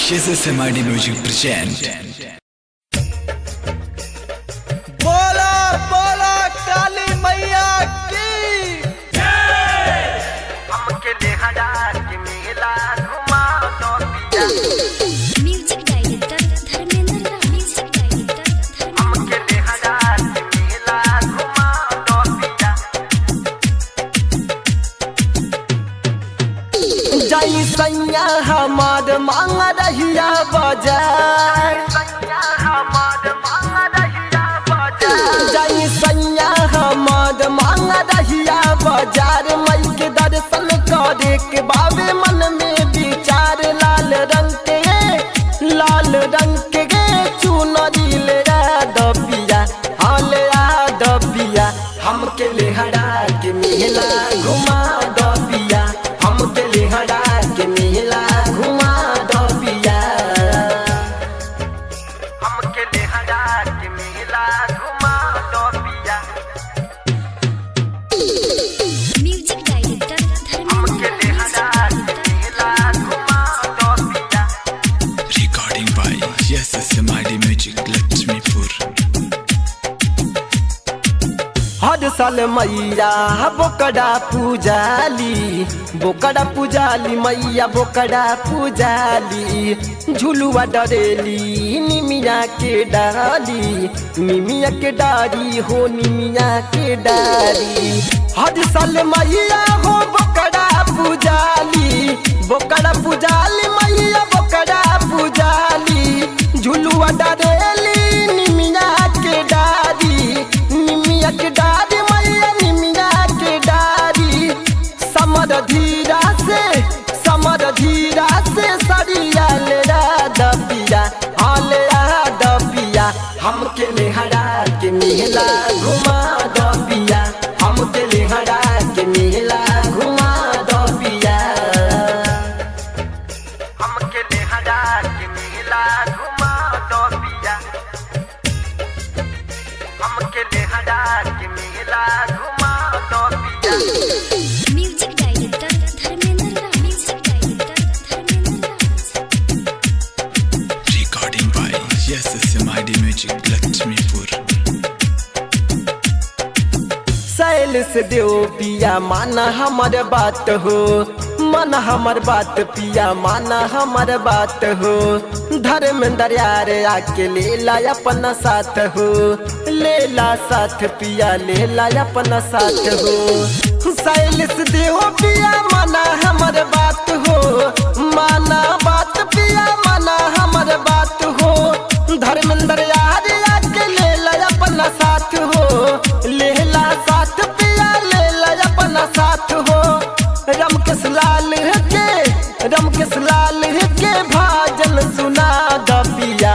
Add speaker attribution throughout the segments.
Speaker 1: SSMID Music present।
Speaker 2: बोला बोला काली मैया की
Speaker 3: हमके ले हजार के मेला घुमा दो पिया।
Speaker 4: Music director Dharmendra Rao. Music director
Speaker 3: हमके ले हजार के मेला घुमा दो पिया।
Speaker 2: जाई सैया हमार मांग रहिया बाजार।
Speaker 3: सैया हमार मांग रहिया बाजार।
Speaker 2: जाई सैया हमार मांग रहिया बाजार। मई के दर्शन करे के बाबे मन में विचार। लाल रंग के चुनरी ले दबिया हाल दबिया। हमके ले हड़ा के मेला घुमा दबिया। हमके ले हड़ा के मेला घुमा दबिया।
Speaker 3: हमके ले हजार के मेला घुमा दो पिया।
Speaker 4: म्यूजिक डायरेक्टर
Speaker 3: हमके ले हजार के मेला घुमा दो पिया।
Speaker 1: Recording by SSMID Music Laxmipur.
Speaker 2: हर साल मैया बोकड़ा पूजाली मैया बोकड़ा पूजाली। झुलुआ डरेली निमिया के डाली हो निमिया के डाली। हर साल मैया हो बोकड़ा पूजाली मैया बोकड़ा पूजाली। झुलुआ डरेली निमिया के डाली मैया निमिया के डारी। समर धीरा से सरिया ले दबिया हाल दबिया। हमके ले हड़ा के मेला घुमा दबिया। हमके ले हड़ा के मेला घुमा दबिया।
Speaker 3: हमके ले हजार के मेला घुमा दो पिया। हमके ले हजार के मेला घुमा दो पिया।
Speaker 4: Music director Dharmendra Rao. Music director Dharmendra Rao.
Speaker 1: Recording by SSMID Music Laxmipur.
Speaker 2: सैल से देव पिया माना हमर बात हो। माना हमर बात पिया माना हमर बात हो। धर्मेंद्र यार आके लेला अपना साथ हो। लेला साथ पिया लेला अपना साथ हो। सैल से देव पिया माना हमर बात हो। माना बात पिया माना हमर बात हो। धर्मेंद्र यार आके लेला अपना साथ हो। लेला साथ पिया लेला अपना साथ हो। रमकेश लाल के भाजन सुना दबिया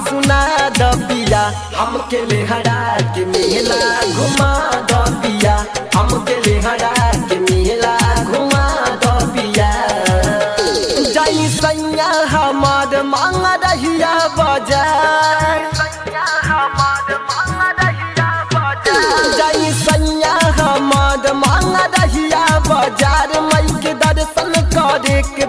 Speaker 2: सुना दबिया। हमके ले हड़ा के मेला घुमा दबिया। हमके ले हड़ा के मेला घुमा दबिया। जाई सैया हमार मांग रहिया बाजार।
Speaker 3: सैया हमार मांग रहिया बाजार।
Speaker 2: जाई सैया हमार मांग रहिया बाजार। मई के दर्शन करे के